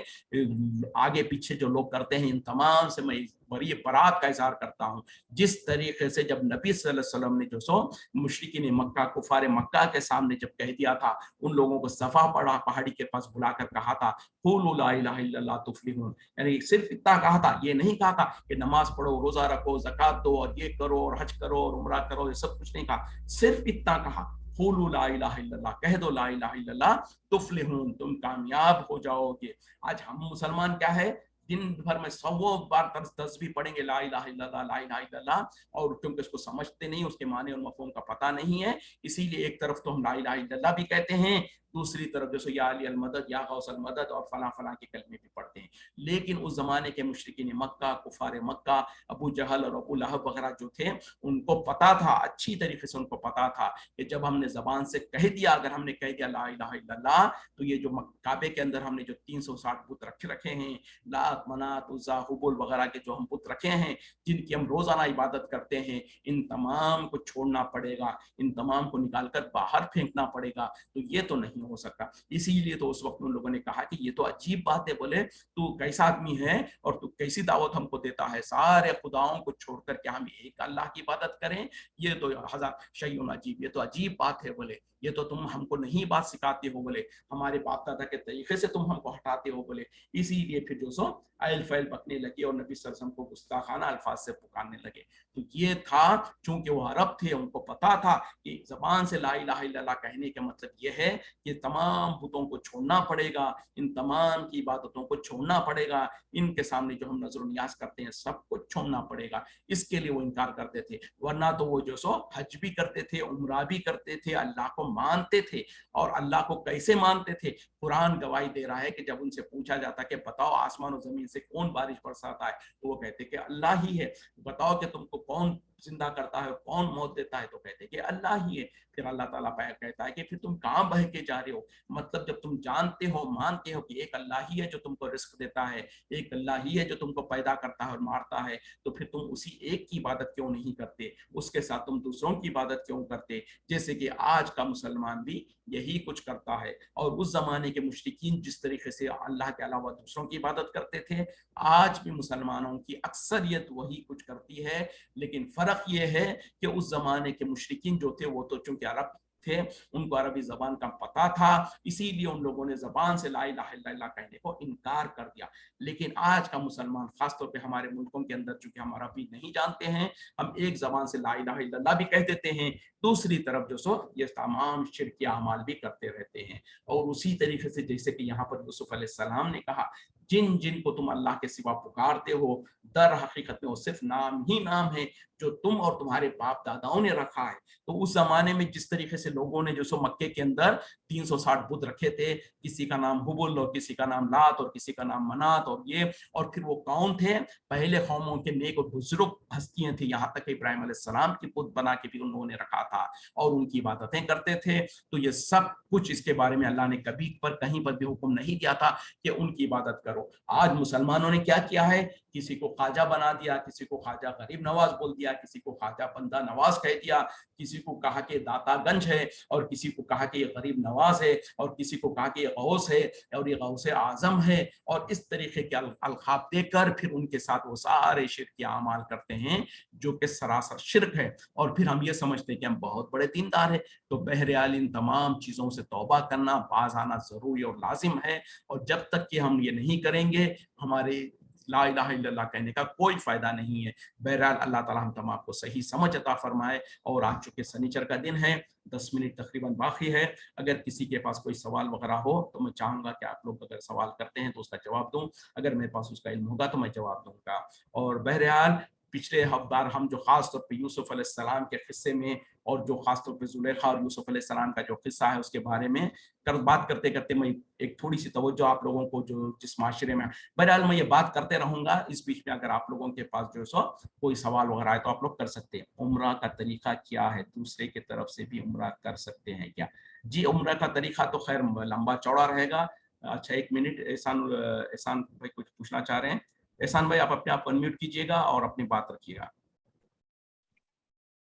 Speaker 1: आगे पीछे जो लोग करते हैं, इन तमाम से मैं बड़ी बरात का इजहार करता हूँ। जिस तरीके से जब नबी सल्लल्लाहु अलैहि वसल्लम ने जो सो मुशरिकीन मक्का, कुफार मक्का के सामने जब कह दिया था, उन लोगों को सफा पहाड़ी के पास बुलाकर कहा था कुलू ला इलाहा इल्लल्लाह तुफ्लिहून, यानी सिर्फ इतना कहा था, ये नहीं कहा था कि नमाज पढ़ो, रोजा रखो, ज़कात दो और ये करो और हज करो और उम्रा करो, ये सब कुछ नहीं कहा, सिर्फ इतना कहा कुलू ला इलाहा इल्लल्लाह, कह दो ला इलाहा इल्लल्लाह तुफ्लिहून, तुम कामयाब हो जाओगे। आज हम मुसलमान क्या है, दिन भर में 100 बार तस्बीह पढ़ेंगे ला इलाहा इल्लल्लाह ला इलाहा इल्लल्लाह, और क्योंकि उसको समझते नहीं, उसके माने और मफहूम का पता नहीं है, इसीलिए एक तरफ तो हम ला इलाहा इल्लल्लाह भी कहते हैं, दूसरी तरफ जैसे या अली अल मदद, या गौस अल मदद और फला फला के कलमे भी पढ़ते हैं। लेकिन उस जमाने के मुशरिकीन मक्का, कुफार मक्का, अबू जहल और अबू लहब वगैरह जो थे, उनको पता था, अच्छी तरीके से उनको पता था कि जब हमने जबान से कह दिया, अगर हमने कह दिया ला इलाहा इल्लल्लाह, तो ये जो काबे के अंदर हमने जो 360 बुत रखे हैं, लात, मनात, उज़्ज़ा, हुबुल वगैरह के जो हम बुत रखे हैं, जिनकी हम रोजाना इबादत करते हैं, इन तमाम को छोड़ना पड़ेगा, इन तमाम को निकाल कर बाहर फेंकना पड़ेगा। तो ये तो नहीं हो सकता। इसीलिए तो उस वक्त उन लोगों ने कहा कि ये तो अजीब बात है, बोले तू कैसा आदमी है और तू कैसी दावत हमको देता है, सारे खुदाओं को छोड़कर के हम एक अल्लाह की इबादत करें, ये तो हजार शैउन अजीब, ये तो अजीब बात है, बोले ये तो तुम हमको नहीं बात सिखाते हो, बोले हमारे बाप दादा के तरीके से तुम हमको हटाते हो, बोले। इसीलिए फिर जो सो अल फैल बकने लगे और नबी सल्लल्लाहु अलैहि वसल्लम को गुस्ताखाना अल्फाज से पुकारने लगे। तो ये था, चूंकि वो अरब थे, उनको पता था कि जबान से ला इलाहा इल्लल्लाह कहने का मतलब ये है कि तमाम बुतों को छोड़ना पड़ेगा, इन तमाम की इबादतों को छोड़ना पड़ेगा, इनके सामने जो हम नजर नियाज करते हैं सब कुछ छोड़ना पड़ेगा। इसके लिए वो इनकार करते थे। वरना तो वो जो सो हज भी करते थे, उम्रा भी करते थे, अल्लाह को मानते थे। और अल्लाह को कैसे मानते थे? कुरान गवाही दे रहा है कि जब उनसे पूछा जाता कि बताओ आसमान और जमीन से कौन बारिश बरसाता है, तो वो कहते कि अल्लाह ही है। बताओ कि तुमको कौन जिंदा करता है, कौन मौत देता है, तो कहते कि अल्लाह ही है। फिर अल्लाह ताला कहता है कि फिर तुम कहाँ बह के जा रहे हो? मतलब जब तुम जानते हो, मानते हो कि एक अल्लाह ही है जो तुमको रिस्क देता है, एक अल्लाह ही है जो तुमको पैदा करता है और मारता है, तो फिर तुम उसी एक की इबादत क्यों नहीं करते? उसके साथ तुम दूसरों की इबादत क्यों करते? जैसे कि आज का मुसलमान भी यही कुछ करता है। और उस जमाने के मुशरिकीन जिस तरीके से अल्लाह के अलावा दूसरों की इबादत करते थे, आज भी मुसलमानों की अक्सरियत वही कुछ करती है। लेकिन फर्क ये है कि उस जमाने के मुशरिकीन जो थे वो तो चूंकि अरब थे, उनको अरबी जबान का पता था, इसीलिए उन लोगों ने जबान से ला इलाहा इल्लल्लाह कहने को इनकार कर दिया। लेकिन आज का मुसलमान, खासतौर पे हमारे मुल्कों के अंदर, चूंकि हम अरबी नहीं जानते हैं, हम एक जबान से ला इलाहा इल्लल्लाह भी कह देते हैं, दूसरी तरफ जो सो ये तमाम शिरकी अमाल भी करते रहते हैं। और उसी तरीके से जैसे कि यहाँ पर यूसुफ अलैहिस्सलाम ने कहा, जिन जिन को तुम अल्लाह के सिवा पुकारते हो, दर हकीकत में वो सिर्फ नाम ही नाम है जो तुम और तुम्हारे बाप दादाओं ने रखा है। तो उस जमाने में जिस तरीके से लोगों ने जो सो मक्के के अंदर 360 बुत रखे थे, किसी का नाम हुबुल और किसी का नाम लात और किसी का नाम मनात, और ये, और फिर वो कौन थे? पहले कौमों के नेक और बुजुर्ग हस्तियां थी, यहाँ तक इब्राहिम अलैहिस्सलाम की बुत बना के भी उन्होंने रखा था और उनकी इबादतें करते थे। तो ये सब कुछ, इसके बारे में अल्लाह ने कभी पर कहीं पर भी हुक्म नहीं दिया था कि उनकी इबादत करो। आज मुसलमानों ने क्या किया है? किसी को ख्वाजा बना दिया, किसी को ख्वाजा गरीब नवाज बोल दिया, किसी को ख्वाजा बंदा नवाज कह दिया, किसी को कहा कि दातागंज है और किसी को कहा कि ये गरीब नवाज है और किसी को कहा कि ये गौस है और ये गौस आजम है। और इस तरीके के अलखाब देकर फिर उनके साथ वो सारे शिर्क के अमाल करते हैं जो कि सरासर शिर्क है। और फिर हम ये समझते हैं कि हम बहुत बड़े दीनदार हैं। तो बहरहाल इन तमाम चीज़ों से तौबा करना, बाज आना ज़रूरी और लाजिम है। और जब तक कि हम ये नहीं करेंगे, हमारे ला इलाहा इल्लल्लाह कहने का कोई फायदा नहीं है। बहरहाल अल्लाह ताला हम तमाम को सही समझ अता फरमाए। और आज चूंकि शनिचर का दिन है, 10 मिनट तकरीबन बाकी है, अगर किसी के पास कोई सवाल वगैरह हो तो मैं चाहूँगा कि आप लोग अगर सवाल करते हैं तो उसका जवाब दूँ, अगर मेरे पास उसका इल्म होगा तो मैं जवाब दूंगा। और बहरहाल पिछले हफ्तार हम जो खास तौर पे यूसुफ अलैहिस्सलाम के किस्से में और जो खास तौर पे जुलेखा और यूसुफ अलैहिस्सलाम का जो किस्सा है उसके बारे में बात करते करते मैं एक थोड़ी सी तवज्जो आप लोगों को जो जिस माशरे में, बहरहाल मैं ये बात करते रहूंगा। इस बीच में अगर आप लोगों के पास जो सो कोई सवाल वगैरह है तो आप लोग कर सकते हैं। उम्रा का तरीका क्या है? दूसरे की तरफ से भी उम्रा कर सकते हैं क्या? जी, उम्रा का तरीका तो खैर लंबा चौड़ा रहेगा। अच्छा, एक मिनट, एहसान एहसान भाई कुछ पूछना चाह रहे हैं। एहसान भाई, आप अपने आप अनम्यूट कीजिएगा और अपनी बात रखिएगा।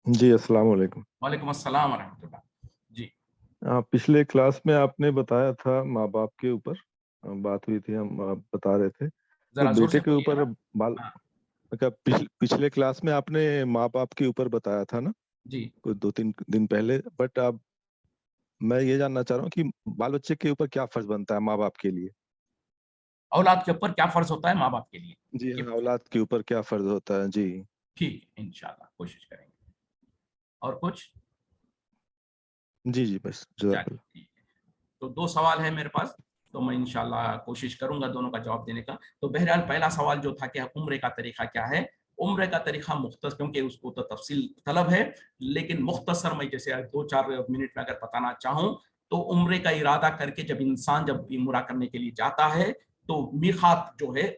Speaker 2: जी, अस्सलाम वालेकुम।
Speaker 1: वालेकुम अस्सलाम वरहमतुल्लाह। जी
Speaker 2: पिछले क्लास में आपने बताया था माँ बाप के ऊपर बात हुई थी, हम आप बता रहे थे तो
Speaker 1: जरा जोर से
Speaker 2: बेटे के ऊपर
Speaker 1: बोलिएगा।
Speaker 2: बाल।
Speaker 1: हाँ
Speaker 2: अच्छा, पिछले क्लास में आपने माँ बाप के ऊपर बताया था ना,
Speaker 1: जी,
Speaker 2: कोई 2-3 दिन पहले। बट अब मैं ये जानना चाह रहा हूँ कि बाल बच्चे के ऊपर क्या फर्ज बनता है माँ बाप के लिए।
Speaker 1: औलाद के ऊपर क्या फर्ज होता है माँ बाप के लिए,
Speaker 2: जी
Speaker 1: ये
Speaker 2: हाँ,
Speaker 1: पूछे।
Speaker 2: औलाद के ऊपर क्या फर्ज होता है। जी
Speaker 1: ठीक है, इंशाल्लाह कोशिश करेंगे। और कुछ?
Speaker 2: जी जी, बस
Speaker 1: चलिए
Speaker 2: जज़ाकल्लाह।
Speaker 1: ठीक है। तो 2 सवाल है मेरे पास, तो मैं इंशाल्लाह कोशिश करूंगा दोनों का जवाब देने का। तो बहरहाल पहला सवाल जो था कि उम्रे का तरीका क्या है? उम्रे का तरीका मुख्तसर, क्योंकि उसको तो तफसील तलब है, लेकिन मुख्तसर मैं जैसे 2-4 मिनट में अगर बताना चाहूँ تو عمرے کا ارادہ کر کے جب انسان جب عمرہ کرنے کے لیے جاتا ہے تو میقات جو ہے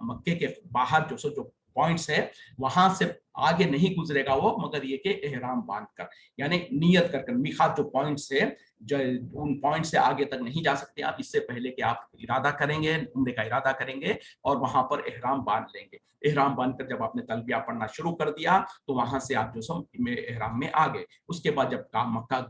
Speaker 1: مکے کے باہر جو پوائنٹس ہے وہاں سے آگے نہیں گزرے گا وہ، مگر یہ کہ احرام باندھ کر، یعنی نیت کر میقات جو پوائنٹس ہے ان پوائنٹ سے آگے تک نہیں جا سکتے آپ، اس سے پہلے کہ آپ ارادہ کریں گے، عمرے کا ارادہ کریں گے اور وہاں پر احرام باندھ لیں گے۔ احرام باندھ کر جب آپ نے تلبیہ پڑھنا شروع کر دیا تو وہاں سے آپ جو سو احرام میں آ گئے۔ اس کے بعد جب مکہ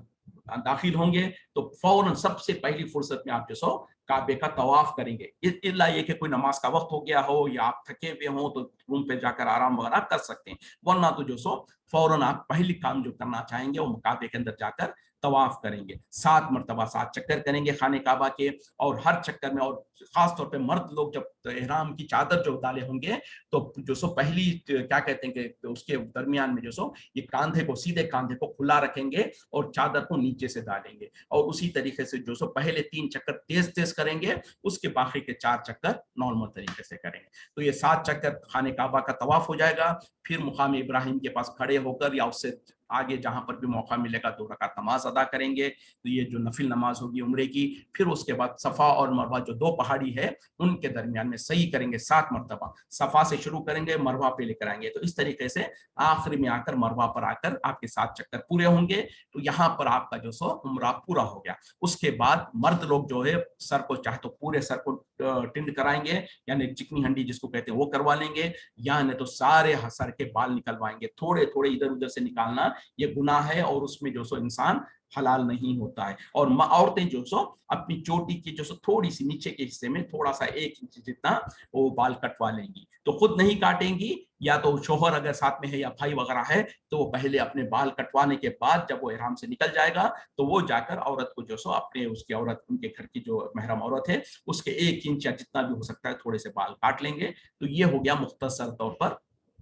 Speaker 1: داخل ہوں گے تو فوراً سب سے پہلی فرصت میں آپ جو سو کعبے کا طواف کریں گے، الا یہ کہ کوئی نماز کا وقت ہو گیا ہو یا آپ تھکے ہوئے ہوں تو روم پہ جا کر آرام وغیرہ کر سکتے ہیں، ورنہ تو جو سو فوراً آپ پہلی کام جو کرنا چاہیں گے وہ کعبے کے اندر جا کر طواف کریں گے، 7 مرتبہ 7 چکر کریں گے خانہ کعبہ کے، اور ہر چکر میں، اور خاص طور پہ مرد لوگ جب احرام کی چادر جو ڈالے ہوں گے تو جو سو پہلی کیا کہتے ہیں کہ اس کے درمیان میں جو سو یہ کاندھے کو، سیدھے کاندھے کو کھلا رکھیں گے اور چادر کو نیچے سے ڈالیں گے، اور اسی طریقے سے جو سو پہلے 3 چکر تیز تیز کریں گے، اس کے باقی کے 4 چکر نارمل طریقے سے کریں گے۔ تو یہ 7 چکر خانہ کعبہ کا طواف ہو جائے گا، پھر مقام ابراہیم کے پاس کھڑے ہو کر یا اس سے آگے جہاں پر بھی موقع ملے گا 2 رکعت نماز ادا کریں گے، تو یہ جو نفل نماز ہوگی عمرے کی، پھر اس کے بعد صفا اور مروہ جو 2 پہاڑی ہے ان کے درمیان میں صحیح کریں گے 7 مرتبہ، صفا سے شروع کریں گے مروہ پہ لے کر آئیں گے، تو اس طریقے سے آخری میں آ کر مروہ پر آ کر آپ کے 7 چکر پورے ہوں گے، تو یہاں پر آپ کا جو سو عمرہ پورا ہو گیا۔ اس کے بعد مرد لوگ جو ہے سر کو چاہے تو پورے سر کو ٹنڈ کرائیں گے، یعنی چکنی ہنڈی جس کو کہتے ہیں وہ کروا لیں گے، یا نہیں تو سارے سر کے بال نکلوائیں گے، تھوڑے تھوڑے ادھر ادھر سے نکالنا یہ گناہ ہے اور اس میں جو سو انسان حلال نہیں ہوتا ہے، اور عورتیں جو سو اپنی چوٹی کی جو سو تھوڑی سی نیچے کے حصے میں تھوڑا سا 1 انچ جتنا وہ بال کٹوا لیں گی، تو خود نہیں کاٹیں گی، یا تو شوہر اگر ساتھ میں ہے یا بھائی وغیرہ ہے تو وہ پہلے اپنے بال کٹوانے کے بعد جب وہ احرام سے نکل جائے گا تو وہ جا کر عورت کو جو سو اپنے اس کی عورت ان کے گھر کی جو محرم عورت ہے اس کے 1 انچ یا جتنا بھی ہو سکتا ہے تھوڑے سے بال کاٹ لیں گے، تو یہ ہو گیا مختصر طور پر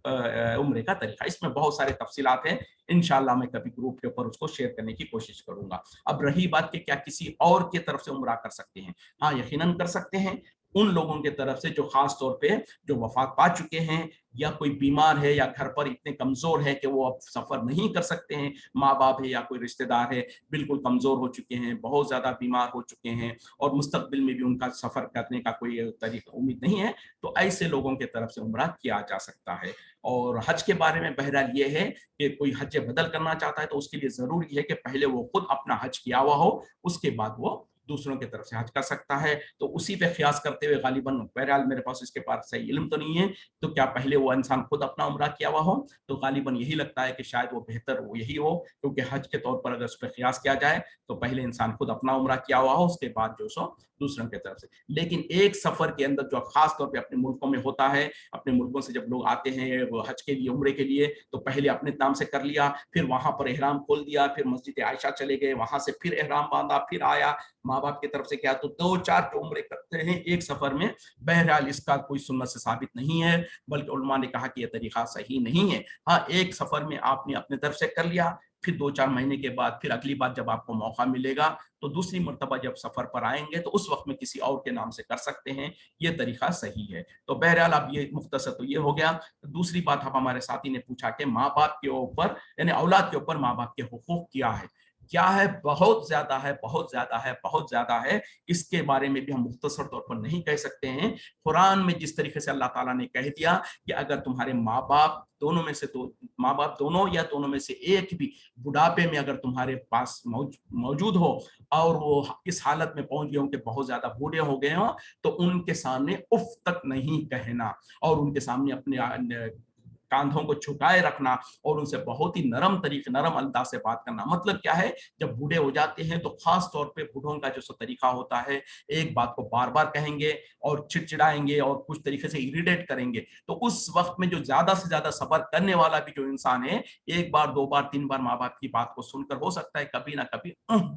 Speaker 1: عمرے کا طریقہ۔ اس میں بہت سارے تفصیلات ہیں، انشاءاللہ میں کبھی گروپ کے اوپر اس کو شیئر کرنے کی کوشش کروں گا۔ اب رہی بات کہ کیا کسی اور کی طرف سے عمرہ کر سکتے ہیں؟ ہاں یقیناً کر سکتے ہیں، ان لوگوں کی طرف سے جو خاص طور پہ جو وفات پا چکے ہیں یا کوئی بیمار ہے یا گھر پر اتنے کمزور ہے کہ وہ اب سفر نہیں کر سکتے ہیں، ماں باپ ہے یا کوئی رشتہ دار ہے بالکل کمزور ہو چکے ہیں، بہت زیادہ بیمار ہو چکے ہیں اور مستقبل میں بھی ان کا سفر کرنے کا کوئی طریقہ امید نہیں ہے، تو ایسے لوگوں کی طرف سے عمرہ کیا جا سکتا ہے۔ اور حج کے بارے میں بہرحال یہ ہے کہ کوئی حج بدل کرنا چاہتا ہے تو اس کے لیے ضروری ہے کہ پہلے وہ خود اپنا حج کیا ہوا ہو، اس کے بعد وہ دوسروں کی طرف سے حج کر سکتا ہے، تو اسی پہ قیاس کرتے ہوئے غالباً بہرحال میرے پاس اس کے پاس صحیح علم تو نہیں ہے، تو کیا پہلے وہ انسان خود اپنا عمرہ کیا ہوا ہو، تو غالباً یہی لگتا ہے کہ شاید وہ بہتر وہ یہی ہو، کیونکہ حج کے طور پر اگر اس پہ قیاس کیا جائے تو پہلے انسان خود اپنا عمرہ کیا ہوا ہو، اس کے بعد جو سو دوسروں کی طرف سے۔ لیکن ایک سفر کے اندر جو خاص طور پہ اپنے ملکوں میں ہوتا ہے، اپنے ملکوں سے جب لوگ آتے ہیں وہ حج کے لیے عمرے کے لیے تو پہلے اپنے نام سے کر لیا، پھر وہاں پر احرام کھول دیا، پھر مسجد عائشہ چلے گئے، وہاں سے پھر احرام باندھا، پھر آیا ماں باپ کی طرف سے کیا، تو 2-4 جو عمرے کرتے ہیں ایک سفر میں، بہرحال اس کا کوئی سنت سے ثابت نہیں ہے، بلکہ علماء نے کہا کہ یہ طریقہ صحیح نہیں ہے۔ ہاں ایک سفر میں آپ نے اپنے طرف سے کر لیا، پھر 2-4 مہینے کے بعد پھر اگلی بار جب آپ کو موقع ملے گا تو دوسری مرتبہ جب سفر پر آئیں گے تو اس وقت میں کسی اور کے نام سے کر سکتے ہیں، یہ طریقہ صحیح ہے۔ تو بہرحال اب یہ مختصر تو یہ ہو گیا۔ دوسری بات اب ہمارے ساتھی نے پوچھا کہ ماں باپ کے اوپر یعنی اولاد کے اوپر ماں باپ کے حقوق کیا ہے؟ بہت زیادہ ہے، بہت زیادہ ہے، بہت زیادہ ہے، اس کے بارے میں بھی ہم مختصر طور پر نہیں کہہ سکتے ہیں۔ قرآن میں جس طریقے سے اللہ تعالیٰ نے کہہ دیا کہ اگر تمہارے ماں باپ دونوں میں سے ماں باپ دونوں یا دونوں میں سے ایک بھی بڑھاپے میں اگر تمہارے پاس موجود ہو اور وہ اس حالت میں پہنچ گئے ہوں کہ بہت زیادہ بوڑھے ہو گئے ہوں، تو ان کے سامنے اف تک نہیں کہنا اور ان کے سامنے اپنے کاندھوں کو چھکائے رکھنا اور ان سے بہت ہی نرم انداز سے بات کرنا۔ مطلب کیا ہے، جب بوڑھے ہو جاتے ہیں تو خاص طور پہ بوڑھوں کا جو سو طریقہ ہوتا ہے، ایک بات کو بار بار کہیں گے اور چڑچڑائیں گے اور کچھ طریقے سے اریٹیٹ کریں گے، تو اس وقت میں جو زیادہ سے زیادہ صبر کرنے والا بھی جو انسان ہے، 1 بار 2 بار 3 بار ماں باپ کی بات کو سن کر ہو سکتا ہے کبھی نہ کبھی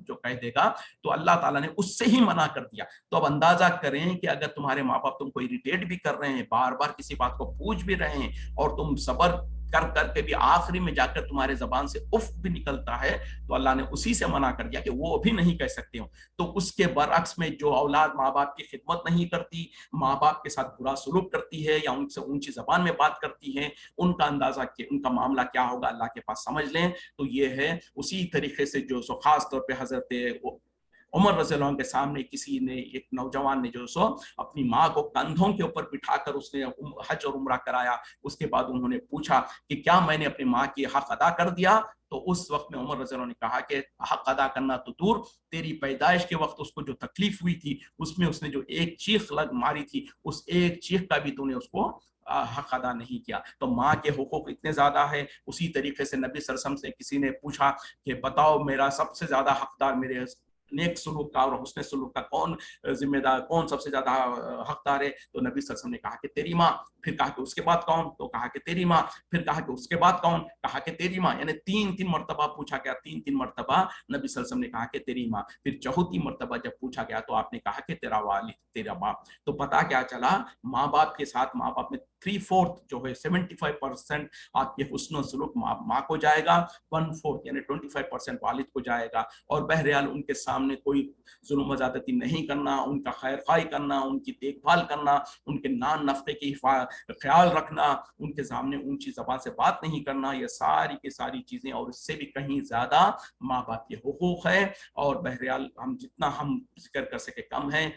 Speaker 1: جو کہہ دے گا، تو اللہ تعالیٰ نے اس سے ہی منع کر دیا۔ تو اب اندازہ کریں کہ اگر تمہارے ماں باپ تم کو اریٹیٹ بھی کر رہے ہیں، بار بار کسی بات کو پوچھ بھی رہے ہیں اور تم صبر کر کر کے بھی آخری میں جا کر تمہارے زبان سے اف بھی نکلتا ہے، تو اللہ نے اسی سے منع کر دیا کہ وہ بھی نہیں کہہ سکتے ہوں۔ تو اس کے برعکس میں جو اولاد ماں باپ کی خدمت نہیں کرتی، ماں باپ کے ساتھ برا سلوک کرتی ہے یا ان سے اونچی زبان میں بات کرتی ہے، ان کا اندازہ کہ ان کا معاملہ کیا ہوگا اللہ کے پاس سمجھ لیں۔ تو یہ ہے اسی طریقے سے جو خاص طور پہ حضرت उमर रज़ियल्लाहु अन्हु के सामने किसी ने, एक नौजवान ने जो सो अपनी माँ को कंधों के ऊपर बिठाकर उसने हज और उम्रा कराया। उसके बाद उन्होंने पूछा कि क्या मैंने अपनी माँ की हक अदा कर दिया? तो उस वक्त में उमर रज़ियल्लाहु अन्हु ने कहा कि हक अदा करना तो दूर, तेरी पैदाइश के वक्त उसको जो तकलीफ हुई थी, उसमें उसने जो एक चीख लग मारी थी, उस एक चीख का भी तूने उसको हक अदा नहीं किया। तो माँ के हुकूक इतने ज्यादा है। उसी तरीके से नबी सल्लल्लाहु अलैहि वसल्लम से किसी ने पूछा कि बताओ मेरा सबसे ज्यादा हकदार मेरे नेक सुलूक का और हुस्न सुलूक का कौन जिम्मेदार, कौन सबसे ज्यादा हकदार है? तो नबी सल्लल्लाहु अलैहि वसल्लम ने कहा कि तेरी माँ। फिर कहा कि उसके बाद कौन? तो कहा कि तेरी माँ। फिर कहा कि उसके बाद कौन? कहा कि तेरी माँ। यानी तीन तीन मरतबा पूछा गया, तीन तीन मरतबा नबी सल्लल्लाहु अलैहि वसल्लम ने कहा कि तेरी माँ। फिर चौथी मरतबा जब पूछा गया तो आपने कहा कि तेरा वालिद, तेरा बाप। तो पता क्या चला, माँ बाप के साथ, माँ बाप में 3/4 जो है 75% आपके हुस्न सलूक माँ को जाएगा, 1/4 यानी 25% वालिद को जाएगा। और बहरहाल उनके सामने कोई जुल्म ज़्यादती नहीं करना, उनका खैर खाई करना, उनकी देखभाल करना, उनके नान नफ़े की ख्याल रखना, उनके सामने ऊंची ज़बान से बात नहीं करना, ये सारी की सारी चीज़ें और इससे भी कहीं ज़्यादा माँ बाप के हुकूक है। और बहरहाल हम जितना हम जिक्र कर सके कम है,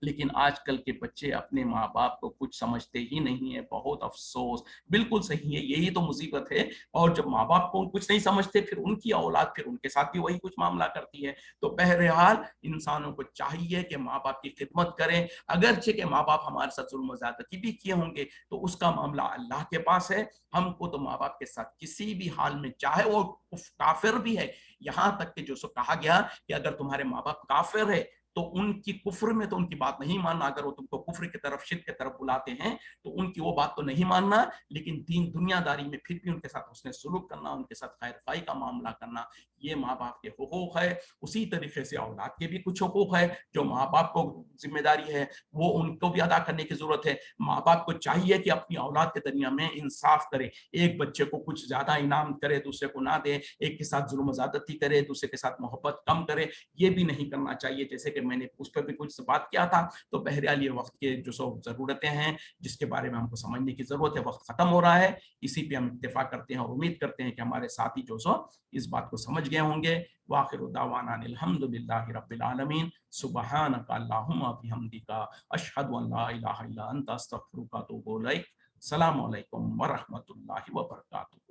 Speaker 1: लेकिन आजकल के बच्चे अपने माँ बाप को कुछ समझते ही नहीं है। बहुत अफसोस। बिल्कुल सही है, यही तो मुसीबत है। और जब माँ बाप को कुछ नहीं समझते, फिर उनकी औलाद फिर उनके साथ भी वही कुछ मामला करती है। तो बहरहाल इंसानों को चाहिए कि माँ बाप की खिदमत करें। अगरचे के माँ बाप हमारे साथ जुल्म ज़्यादती भी किए होंगे तो उसका मामला अल्लाह के पास है। हमको तो माँ बाप के साथ किसी भी हाल में, चाहे वो काफिर भी है, यहाँ तक कि जो सो कहा गया कि अगर तुम्हारे माँ बाप काफिर है तो उनकी कुफ्र में तो उनकी बात नहीं मानना। अगर वो तुमको कुफ्र की तरफ, शिर्क की तरफ बुलाते हैं तो उनकी वो बात तो नहीं मानना, लेकिन दीन दुनियादारी में फिर भी उनके साथ उसने सुलूक करना, उनके साथ खैर खाई का मामला करना, ये माँ बाप के हुकूक है। उसी तरीके से औलाद के भी कुछ हुकूक है जो माँ बाप को जिम्मेदारी है, वो उनको भी अदा करने की जरूरत है। माँ बाप को चाहिए कि अपनी औलाद के दरमियान में इंसाफ करे, एक बच्चे को कुछ ज्यादा इनाम करे, दूसरे को ना दे, एक के साथ जुल्म ज़्यादती करे, दूसरे के साथ मोहब्बत कम करे, ये भी नहीं करना चाहिए। जैसे कि मैंने उस पर भी कुछ बात किया था। तो बहरहाल ये वक्त के जो सो ज़रूरतें हैं जिसके बारे में हमको समझने की ज़रूरत है, वक्त ख़त्म हो रहा है। इसी पे हम इत्तेफाक करते हैं और उम्मीद करते हैं कि हमारे साथी जो सो इस बात को समझ गए होंगे। वाखिर दावाना अल्हम्दुलिल्लाहि रब्बिल आलमीन, सुब्हानका अल्लाहुम्मा बिहम्दिका, अशहदु अन ला इलाहा इल्ला अंता, अस्तगफिरुका व अतूबु इलैक। अस्सलामु अलैकुम व रहमतुल्लाहि व बरकातुहू।